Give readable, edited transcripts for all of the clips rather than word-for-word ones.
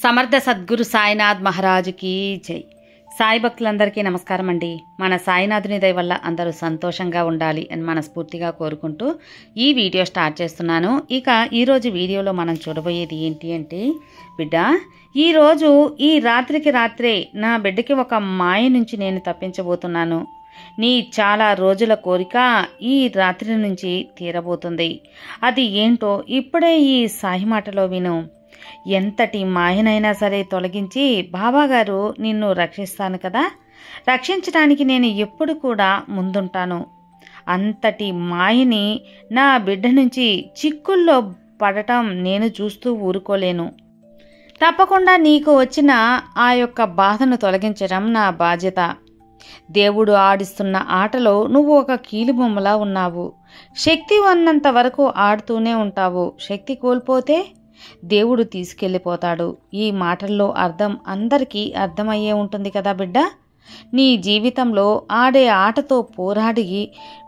సమర్థ సద్గురు సాయినాథ్ మహారాజుకి జై. సాయి భక్తులందరికీ నమస్కారం అండి. మన సాయినాథుని దయ వల్ల అందరూ సంతోషంగా ఉండాలి అని మనస్ఫూర్తిగా కోరుకుంటూ ఈ వీడియో స్టార్ట్ చేస్తున్నాను. ఇక ఈరోజు వీడియోలో మనం చూడబోయేది ఏంటి అంటే, బిడ్డ, ఈరోజు ఈ రాత్రికి రాత్రే నా బిడ్డకి ఒక మాయ నుంచి నేను తప్పించబోతున్నాను. నీ చాలా రోజుల కోరిక ఈ రాత్రి నుంచి తీరబోతుంది. అది ఏంటో ఇప్పుడే ఈ సాయి మాటలో విను. ఎంతటి మాయనైనా సరే తొలగించి బాబాగారు నిన్ను రక్షిస్తాను కదా, రక్షించడానికి నేను ఎప్పుడు కూడా ముందుంటాను. అంతటి మాయని నా బిడ్డ నుంచి చిక్కుల్లో పడటం నేను చూస్తూ ఊరుకోలేను. తప్పకుండా నీకు వచ్చిన ఆ యొక్క బాధను తొలగించడం నా బాధ్యత. దేవుడు ఆడిస్తున్న ఆటలో నువ్వు ఒక కీలుబొమ్మలా ఉన్నావు. శక్తి ఉన్నంత వరకు ఆడుతూనే ఉంటావు. శక్తి కోల్పోతే దేవుడు తీసుకెళ్ళిపోతాడు. ఈ మాటల్లో అర్థం అందరికీ అర్థమయ్యే ఉంటుంది కదా బిడ్డ. నీ జీవితంలో ఆడే ఆటతో పోరాడి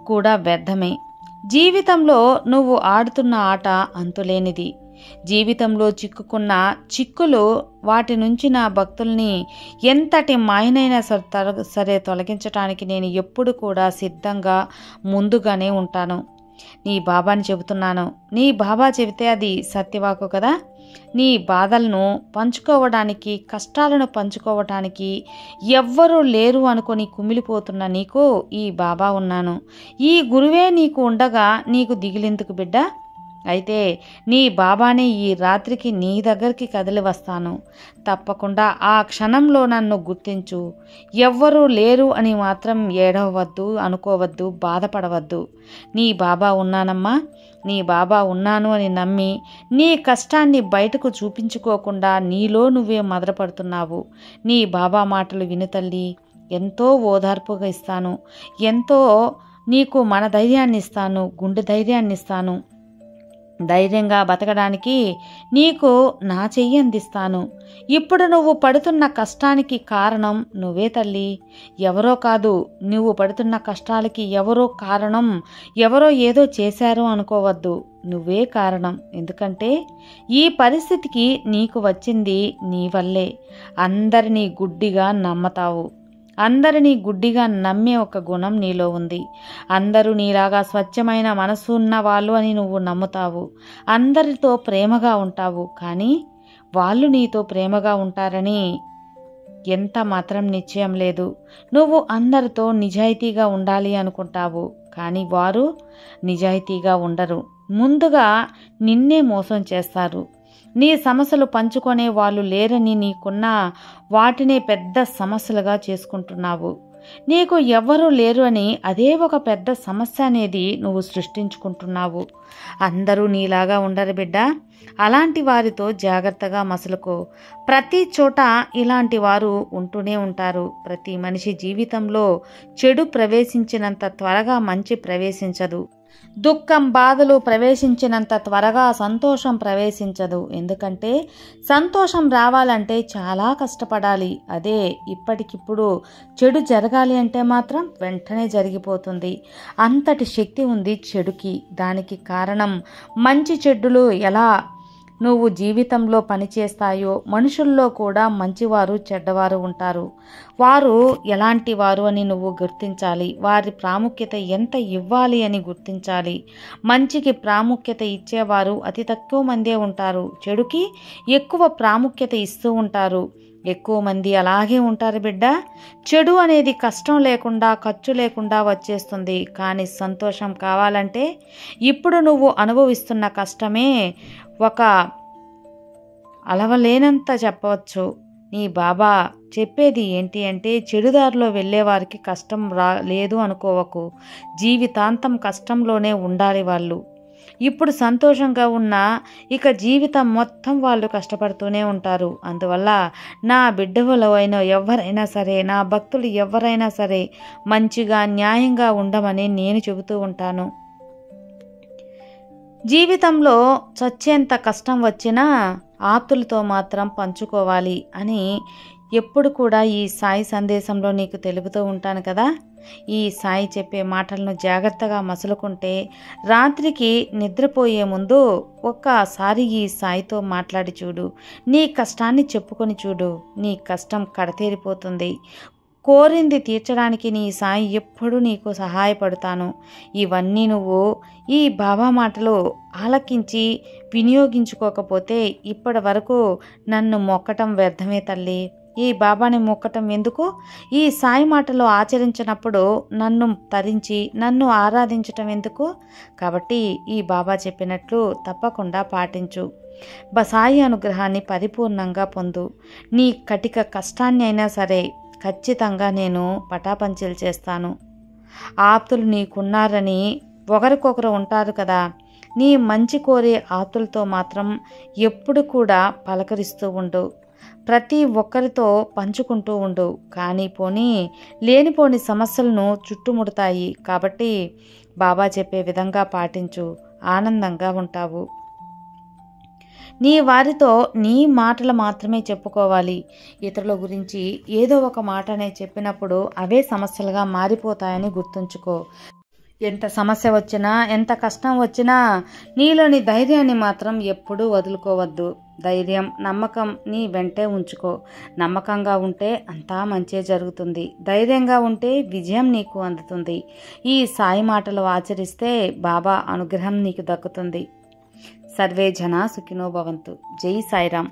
కూడా వ్యర్థమే. జీవితంలో నువ్వు ఆడుతున్న ఆట అంతులేనిది. జీవితంలో చిక్కుకున్న చిక్కులు, వాటి నుంచి నా భక్తుల్ని ఎంతటి మాయనైనా సరే తొలగించడానికి నేను ఎప్పుడు కూడా సిద్ధంగా ముందుగానే ఉంటాను. నీ బాబాని చెబుతున్నాను. నీ బాబా చెబితే అది సత్యవాకు కదా. నీ బాధలను పంచుకోవడానికి, కష్టాలను పంచుకోవడానికి ఎవ్వరూ లేరు అనుకొని కుమిలిపోతున్న నీకు ఈ బాబా ఉన్నాను. ఈ గురువే నీకు ఉండగా నీకు దిగులెందుకు బిడ్డ? అయితే నీ బాబానే ఈ రాత్రికి నీ దగ్గరికి కదిలి వస్తాను. తప్పకుండా ఆ క్షణంలో నన్ను గుర్తించు. ఎవ్వరూ లేరు అని మాత్రం ఏడవద్దు, అనుకోవద్దు, బాధపడవద్దు. నీ బాబా ఉన్నానమ్మా, నీ బాబా ఉన్నాను అని నమ్మి నీ కష్టాన్ని బయటకు చూపించుకోకుండా నీలో నువ్వే మదనపడుతున్నావు. నీ బాబా మాటలు విను తల్లి. ఎంతో ఓదార్పుగా ఇస్తాను, ఎంతో నీకు మన ధైర్యాన్ని ఇస్తాను, గుండె ధైర్యాన్ని ఇస్తాను. ధైర్యంగా బతకడానికి నీకు నా చెయ్యి అందిస్తాను. ఇప్పుడు నువ్వు పడుతున్న కష్టానికి కారణం నువ్వే తల్లి, ఎవరో కాదు. నువ్వు పడుతున్న కష్టాలకి ఎవరో కారణం, ఎవరో ఏదో చేశారు అనుకోవద్దు. నువ్వే కారణం. ఎందుకంటే ఈ పరిస్థితికి నీకు వచ్చింది నీ వల్లే. అందరినీ గుడ్డిగా నమ్మతావు. అందరినీ గుడ్డిగా నమ్మే ఒక గుణం నీలో ఉంది. అందరూ నీలాగా స్వచ్ఛమైన మనసు ఉన్న వాళ్ళు అని నువ్వు నమ్ముతావు. అందరితో ప్రేమగా ఉంటావు. కానీ వాళ్ళు నీతో ప్రేమగా ఉంటారని ఎంత మాత్రం నిశ్చయం లేదు. నువ్వు అందరితో నిజాయితీగా ఉండాలి అనుకుంటావు. కానీ వారు నిజాయితీగా ఉండరు. ముందుగా నిన్నే మోసం చేస్తారు. నీ సమస్యలు పంచుకునే వాళ్ళు లేరని నీకున్న వాటినే పెద్ద సమస్యలుగా చేసుకుంటున్నావు. నీకు ఎవ్వరూ లేరు అని అదే ఒక పెద్ద సమస్య అనేది నువ్వు సృష్టించుకుంటున్నావు. అందరూ నీలాగా ఉండరు బిడ్డ. అలాంటి వారితో జాగ్రత్తగా మసలుకో. ప్రతి చోట ఇలాంటి వారు ఉంటూనే ఉంటారు. ప్రతి మనిషి జీవితంలో చెడు ప్రవేశించినంత త్వరగా మంచి ప్రవేశించదు. దుఃఖం, బాధలు ప్రవేశించినంత త్వరగా సంతోషం ప్రవేశించదు. ఎందుకంటే సంతోషం రావాలంటే చాలా కష్టపడాలి. అదే ఇప్పటికిప్పుడు చెడు జరగాలి అంటే మాత్రం వెంటనే జరిగిపోతుంది. అంతటి శక్తి ఉంది చెడుకి. దానికి కారణం మంచి చెడ్డులు ఎలా నువ్వు జీవితంలో పనిచేస్తాయో, మనుషుల్లో కూడా మంచివారు చెడ్డవారు ఉంటారు. వారు ఎలాంటి వారు అని నువ్వు గుర్తించాలి. వారి ప్రాముఖ్యత ఎంత ఇవ్వాలి అని గుర్తించాలి. మంచికి ప్రాముఖ్యత ఇచ్చేవారు అతి తక్కువ మందే ఉంటారు. చెడుకి ఎక్కువ ప్రాముఖ్యత ఇస్తూ ఉంటారు. ఎక్కువ మంది అలాగే ఉంటారు బిడ్డ. చెడు అనేది కష్టం లేకుండా, ఖర్చు లేకుండా వచ్చేస్తుంది. కానీ సంతోషం కావాలంటే ఇప్పుడు నువ్వు అనుభవిస్తున్న కష్టమే ఒక అలవలేనంత చెప్పవచ్చు. నీ బాబా చెప్పేది ఏంటి అంటే, చెడుదారిలో వెళ్ళేవారికి కష్టం లేదు అనుకోవకు. జీవితాంతం కష్టంలోనే ఉండాలి వాళ్ళు. ఇప్పుడు సంతోషంగా ఉన్నా ఇక జీవితం మొత్తం వాళ్ళు కష్టపడుతూనే ఉంటారు. అందువల్ల నా బిడ్డలో అయినా ఎవరైనా సరే, నా భక్తులు ఎవరైనా సరే మంచిగా, న్యాయంగా ఉండమని నేను చెబుతూ ఉంటాను. జీవితంలో చచ్చేంత కష్టం వచ్చినా ఆప్తులతో మాత్రం పంచుకోవాలి అని ఎప్పుడు కూడా ఈ సాయి సందేశంలో నీకు తెలుపుతూ ఉంటాను కదా. ఈ సాయి చెప్పే మాటలను జాగ్రత్తగా మసులుకుంటే రాత్రికి నిద్రపోయే ముందు ఒక్కసారి ఈ సాయితో మాట్లాడి చూడు. నీ కష్టాన్ని చెప్పుకొని చూడు. నీ కష్టం కడతేరిపోతుంది. కోరింది తీర్చడానికి నీ సాయి ఎప్పుడూ నీకు సహాయపడతాను. ఇవన్నీ నువ్వు ఈ బాబా మాటలు ఆలకించి వినియోగించుకోకపోతే ఇప్పటి వరకు నన్ను మొక్కటం వ్యర్థమే తల్లి. ఈ బాబాని మొక్కటం ఎందుకు? ఈ సాయి మాటలు ఆచరించినప్పుడు నన్ను తరించి నన్ను ఆరాధించటం ఎందుకు? కాబట్టి ఈ బాబా చెప్పినట్లు తప్పకుండా పాటించు. సాయి అనుగ్రహాన్ని పరిపూర్ణంగా పొందు. నీ కటిక కష్టాన్ని అయినా సరే ఖచ్చితంగా నేను పటాపంచలు చేస్తాను. ఆప్తులు నీకున్నారని ఒకరికొకరు ఉంటారు కదా, నీ మంచి కోరే ఆప్తులతో మాత్రం ఎప్పుడు కూడా పలకరిస్తూ ఉండు. ప్రతి ఒక్కరితో పంచుకుంటూ ఉండు. కానీ లేనిపోని సమస్యలను చుట్టుముడతాయి. కాబట్టి బాబా చెప్పే విధంగా పాటించు. ఆనందంగా ఉంటావు. నీ వారితో నీ మాటలు మాత్రమే చెప్పుకోవాలి. ఇతరుల గురించి ఏదో ఒక మాటనే చెప్పినప్పుడు అవే సమస్యలుగా మారిపోతాయని గుర్తుంచుకో. ఎంత సమస్య వచ్చినా, ఎంత కష్టం వచ్చినా నీలోని ధైర్యాన్ని మాత్రం ఎప్పుడూ వదులుకోవద్దు. ధైర్యం, నమ్మకం నీ వెంటే ఉంచుకో. నమ్మకంగా ఉంటే అంతా మంచే జరుగుతుంది. ధైర్యంగా ఉంటే విజయం నీకు అందుతుంది. ఈ సాయి మాటలు ఆచరిస్తే బాబా అనుగ్రహం నీకు దక్కుతుంది. సర్వే జనా సుఖినో భవంతు. జై సాయిరామ్.